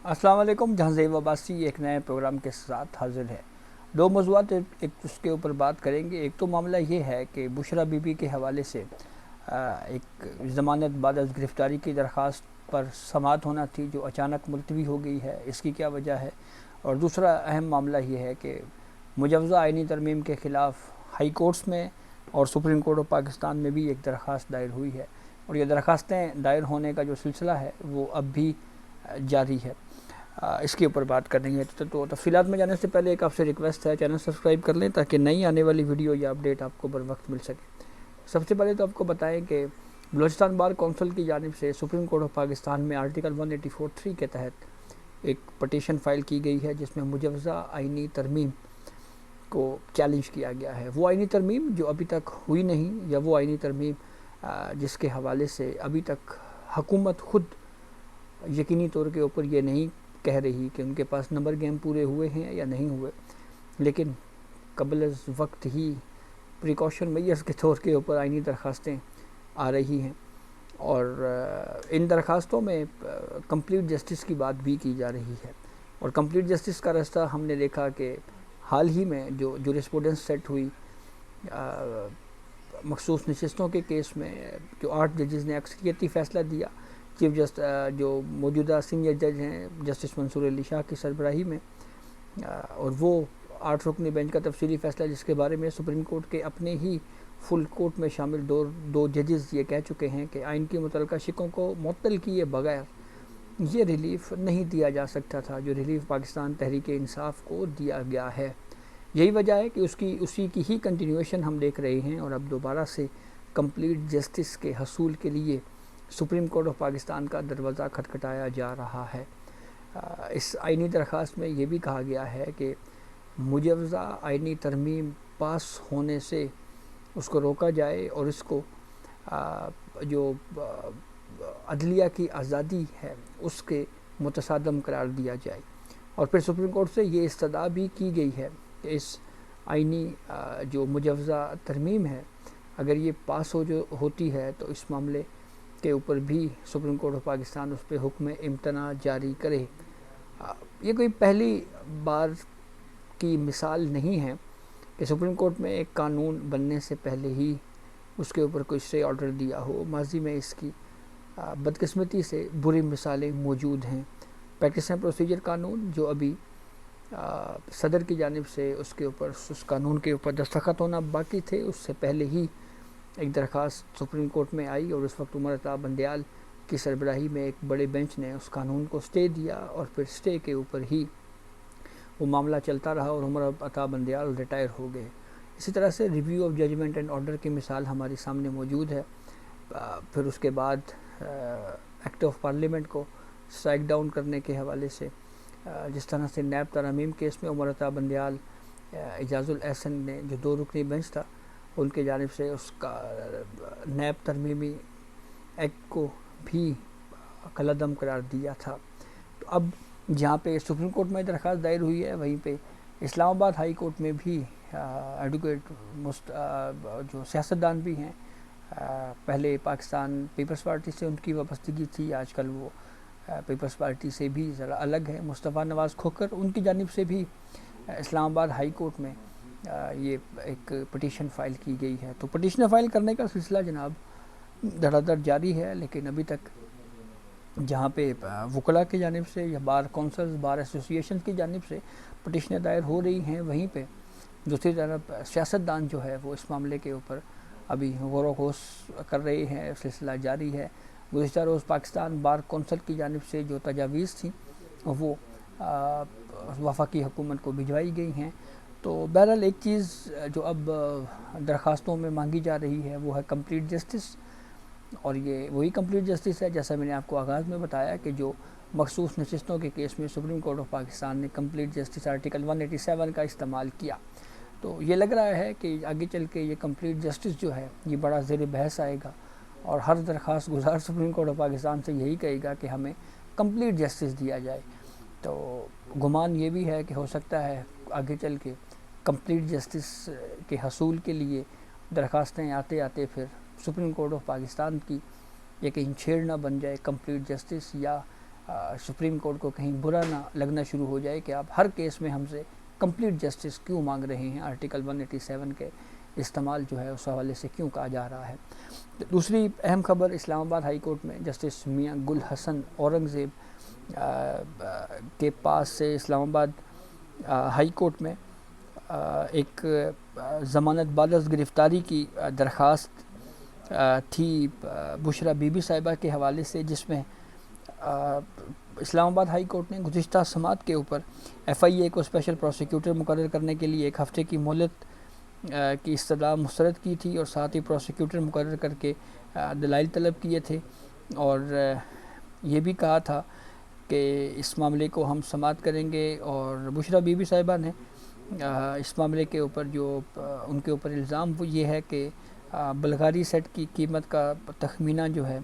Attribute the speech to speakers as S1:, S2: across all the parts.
S1: السلام علیکم. جہاں زیب عباسی ایک نئے پروگرام کے ساتھ حاضر ہے. دو موضوعات ایک اس کے اوپر بات کریں گے. ایک تو معاملہ یہ ہے کہ بشرا بی بی کے حوالے سے ایک ضمانت بعد از گرفتاری کی درخواست پر سماعت ہونا تھی جو اچانک ملتوی ہو گئی ہے, اس کی کیا وجہ ہے. اور دوسرا اہم معاملہ یہ ہے کہ مجوزہ آئینی ترمیم کے خلاف ہائی کورٹس میں اور سپریم کورٹ آف پاکستان میں بھی ایک درخواست دائر ہوئی ہے, اور یہ درخواستیں دائر ہونے کا جو سلسلہ ہے وہ اب بھی جاری ہے. اس کے اوپر بات کرنی ہے. تو تفصیلات میں جانے سے پہلے ایک آپ سے ریکویسٹ ہے, چینل سبسکرائب کر لیں تاکہ نئی آنے والی ویڈیو یا اپڈیٹ آپ کو بر وقت مل سکے. سب سے پہلے تو آپ کو بتائیں کہ بلوچستان بار کونسل کی جانب سے سپریم کورٹ آف پاکستان میں آرٹیکل 184(3) کے تحت ایک پٹیشن فائل کی گئی ہے جس میں مجوزہ آئینی ترمیم کو چیلنج کیا گیا ہے. وہ آئینی ترمیم جو ابھی تک ہوئی نہیں, یا وہ آئینی ترمیم جس کے حوالے سے ابھی تک حکومت خود یقینی طور کے اوپر یہ نہیں کہہ رہی کہ ان کے پاس نمبر گیم پورے ہوئے ہیں یا نہیں ہوئے, لیکن قبل از وقت ہی پریکاشن میئرز کے طور کے اوپر آئینی درخواستیں آ رہی ہیں. اور ان درخواستوں میں کمپلیٹ جسٹس کی بات بھی کی جا رہی ہے, اور کمپلیٹ جسٹس کا راستہ ہم نے دیکھا کہ حال ہی میں جو جورسپروڈنس سیٹ ہوئی مخصوص نشستوں کے کیس میں, جو 8 ججز نے اکثریتی فیصلہ دیا, چیف جسٹس جو موجودہ سینئر جج ہیں جسٹس منصور علی شاہ کی سربراہی میں, اور وہ 8 رکنی بینچ کا تفصیلی فیصلہ جس کے بارے میں سپریم کورٹ کے اپنے ہی فل کورٹ میں شامل دو ججز یہ کہہ چکے ہیں کہ آئین کی متعلقہ شقوں کو معطل کیے بغیر یہ ریلیف نہیں دیا جا سکتا تھا جو ریلیف پاکستان تحریک انصاف کو دیا گیا ہے. یہی وجہ ہے کہ اسی کی ہی کنٹینیویشن ہم دیکھ رہے ہیں, اور اب دوبارہ سے کمپلیٹ جسٹس کے حصول کے لیے سپریم کورٹ آف پاکستان کا دروازہ کھٹکھٹایا جا رہا ہے. اس آئینی درخواست میں یہ بھی کہا گیا ہے کہ مجوزہ آئینی ترمیم پاس ہونے سے اس کو روکا جائے, اور اس کو جو عدلیہ کی آزادی ہے اس کے متصادم قرار دیا جائے. اور پھر سپریم کورٹ سے یہ استدعا بھی کی گئی ہے کہ اس آئینی جو مجوزہ ترمیم ہے اگر یہ پاس ہوتی ہے تو اس معاملے کے اوپر بھی سپریم کورٹ آف پاکستان اس پہ حکم امتناع جاری کرے. یہ کوئی پہلی بار کی مثال نہیں ہے کہ سپریم کورٹ میں ایک قانون بننے سے پہلے ہی اس کے اوپر کوئی اسٹے آرڈر دیا ہو. ماضی میں اس کی بدقسمتی سے بری مثالیں موجود ہیں. پریکٹس اینڈ پروسیجر قانون جو ابھی صدر کی جانب سے اس قانون کے اوپر دستخط ہونا باقی تھے, اس سے پہلے ہی ایک درخواست سپریم کورٹ میں آئی, اور اس وقت عمر عطا بندیال کی سربراہی میں ایک بڑے بینچ نے اس قانون کو سٹے دیا, اور پھر سٹے کے اوپر ہی وہ معاملہ چلتا رہا اور عمر عطا بندیال ریٹائر ہو گئے. اسی طرح سے review of judgement and order کی مثال ہمارے سامنے موجود ہے. پھر اس کے بعد ایکٹ آف پارلیمنٹ کو اسٹرائک ڈاؤن کرنے کے حوالے سے جس طرح سے نیب ترامیم کیس میں عمر عطا بندیال اعجاز الاحسن نے جو 2 رکنی بینچ تھا ان کی جانب سے اس کا نیب ترمیمی ایکٹ کو بھی کالعدم قرار دیا تھا. تو اب جہاں پہ سپریم کورٹ میں درخواست دائر ہوئی ہے وہیں پہ اسلام آباد ہائی کورٹ میں بھی ایڈوکیٹ جو سیاستدان بھی ہیں, پہلے پاکستان پیپلز پارٹی سے ان کی وابستگی تھی, آج کل وہ پیپلز پارٹی سے بھی ذرا الگ ہے, مصطفیٰ نواز کھوکھر, ان کی جانب سے بھی اسلام آباد ہائی کورٹ میں یہ ایک پٹیشن فائل کی گئی ہے. تو پٹیشن فائل کرنے کا سلسلہ جناب دھڑا دھڑ جاری ہے, لیکن ابھی تک جہاں پہ وکلاء کی جانب سے یا بار کونسلز بار ایسوسییشن کی جانب سے پٹیشنیں دائر ہو رہی ہیں, وہیں پہ دوسری طرف سیاستدان جو ہے وہ اس معاملے کے اوپر ابھی غور و خوض کر رہے ہیں, سلسلہ جاری ہے. گزشتہ روز پاکستان بار کونسل کی جانب سے جو تجاویز تھیں وہ وفاقی حکومت کو بھجوائی گئی ہیں. تو بہرحال ایک چیز جو اب درخواستوں میں مانگی جا رہی ہے وہ ہے کمپلیٹ جسٹس, اور یہ وہی کمپلیٹ جسٹس ہے جیسا میں نے آپ کو آغاز میں بتایا کہ جو مخصوص نشستوں کے کیس میں سپریم کورٹ آف پاکستان نے کمپلیٹ جسٹس آرٹیکل 187 کا استعمال کیا. تو یہ لگ رہا ہے کہ آگے چل کے یہ کمپلیٹ جسٹس جو ہے یہ بڑا زیر بحث آئے گا, اور ہر درخواست گزار سپریم کورٹ آف پاکستان سے یہی کہے گا کہ ہمیں کمپلیٹ جسٹس دیا جائے. تو گمان یہ بھی ہے کہ ہو سکتا ہے آگے چل کے کمپلیٹ جسٹس کے حصول کے لیے درخواستیں آتے آتے پھر سپریم کورٹ آف پاکستان کی یہ کہیں چھیڑ نہ بن جائے کمپلیٹ جسٹس, یا سپریم کورٹ کو کہیں برا نہ لگنا شروع ہو جائے کہ آپ ہر کیس میں ہم سے کمپلیٹ جسٹس کیوں مانگ رہے ہیں، آرٹیکل 187 کے استعمال جو ہے اس حوالے سے کیوں کہا جا رہا ہے۔ دوسری اہم خبر، اسلام آباد ہائی کورٹ میں جسٹس میاں گل حسن اورنگزیب کے پاس سے اسلام آباد ہائی کورٹ میں ایک ضمانت بعد از گرفتاری کی درخواست تھی بشرا بی بی صاحبہ کے حوالے سے، جس میں اسلام آباد ہائی کورٹ نے گزشتہ سماعت کے اوپر ایف آئی اے کو اسپیشل پروسیکیوٹر مقرر کرنے کے لیے 1 ہفتے کی مہلت کی استدعا مسترد کی تھی، اور ساتھ ہی پروسیکیوٹر مقرر کر کے دلائل طلب کیے تھے، اور یہ بھی کہا تھا کہ اس معاملے کو ہم سماعت کریں گے۔ اور بشرا بی بی صاحبہ نے اس معاملے کے اوپر جو ان کے اوپر الزام وہ یہ ہے کہ بلغاری سیٹ کی قیمت کا تخمینہ جو ہے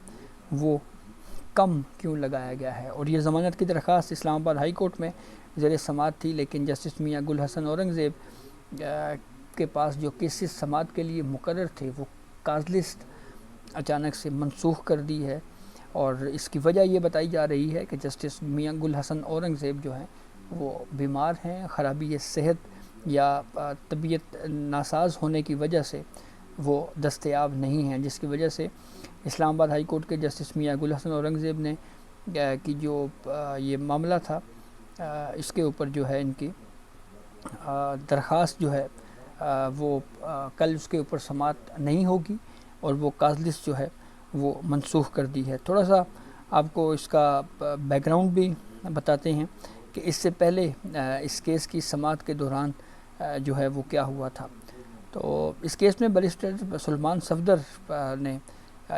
S1: وہ کم کیوں لگایا گیا ہے، اور یہ ضمانت کی درخواست اسلام آباد ہائی کورٹ میں زیر سماعت تھی، لیکن جسٹس میاں گل حسن اورنگزیب کے پاس جو کیسز سماعت کے لیے مقرر تھے وہ کاز لسٹ اچانک سے منسوخ کر دی ہے، اور اس کی وجہ یہ بتائی جا رہی ہے کہ جسٹس میاں گل حسن اورنگزیب جو ہیں وہ بیمار ہیں، خرابی صحت یا طبیعت ناساز ہونے کی وجہ سے وہ دستیاب نہیں ہیں، جس کی وجہ سے اسلام آباد ہائی کورٹ کے جسٹس میاں گل حسن اورنگزیب نے کی جو یہ معاملہ تھا اس کے اوپر جو ہے ان کی درخواست جو ہے وہ کل اس کے اوپر سماعت نہیں ہوگی، اور وہ کاز لسٹ جو ہے وہ منسوخ کر دی ہے۔ تھوڑا سا آپ کو اس کا بیک گراؤنڈ بھی بتاتے ہیں کہ اس سے پہلے اس کیس کی سماعت کے دوران جو ہے وہ کیا ہوا تھا۔ تو اس کیس میں بیرسٹر سلمان صفدر نے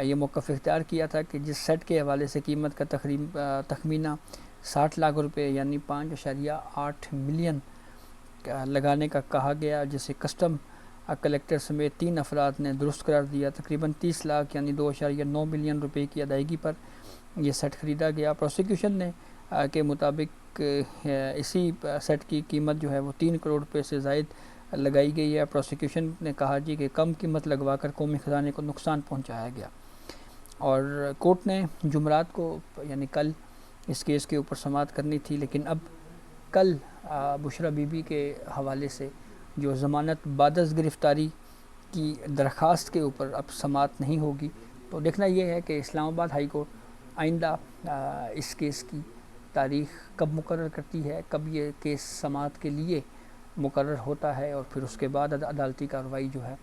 S1: یہ موقف اختیار کیا تھا کہ جس سیٹ کے حوالے سے قیمت کا تخمینہ 60 لاکھ روپے یعنی 5.8 ملین لگانے کا کہا گیا، جسے کسٹم کلیکٹر سمیت 3 افراد نے درست قرار دیا، تقریباً 30 لاکھ یعنی 2.9 ملین روپے کی ادائیگی پر یہ سیٹ خریدا گیا۔ پروسیکیوشن نے کے مطابق اسی سیٹ کی قیمت جو ہے وہ 3 کروڑ روپے سے زائد لگائی گئی ہے۔ پروسیکیوشن نے کہا جی کہ کم قیمت لگوا کر قومی خزانے کو نقصان پہنچایا گیا، اور کورٹ نے جمعرات کو یعنی کل اس کیس کے اوپر سماعت کرنی تھی، لیکن اب کل بشرا بی بی کے حوالے سے جو ضمانت بعد از گرفتاری کی درخواست کے اوپر اب سماعت نہیں ہوگی۔ تو دیکھنا یہ ہے کہ اسلام آباد ہائی کورٹ آئندہ اس کیس کی تاریخ کب مقرر کرتی ہے، کب یہ کیس سماعت کے لیے مقرر ہوتا ہے، اور پھر اس کے بعد عدالتی کارروائی جو ہے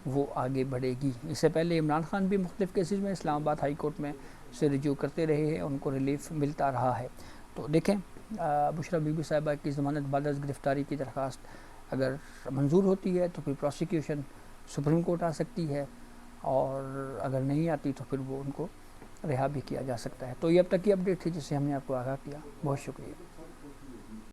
S1: وہ آگے بڑھے گی۔ اس سے پہلے عمران خان بھی مختلف کیسز میں اسلام آباد ہائی کورٹ میں سے رجوع کرتے رہے ہیں، ان کو ریلیف ملتا رہا ہے۔ تو دیکھیں بشرا بی بی صاحبہ کی ضمانت بعد از گرفتاری کی درخواست اگر منظور ہوتی ہے تو پھر پروسیکیوشن سپریم کورٹ آ سکتی ہے، اور اگر نہیں آتی تو پھر وہ ان کو رہا بھی کیا جا سکتا ہے۔ تو یہ اب تک کی اپڈیٹ تھی جس سے ہم نے آپ کو آگاہ کیا۔ بہت شکریہ۔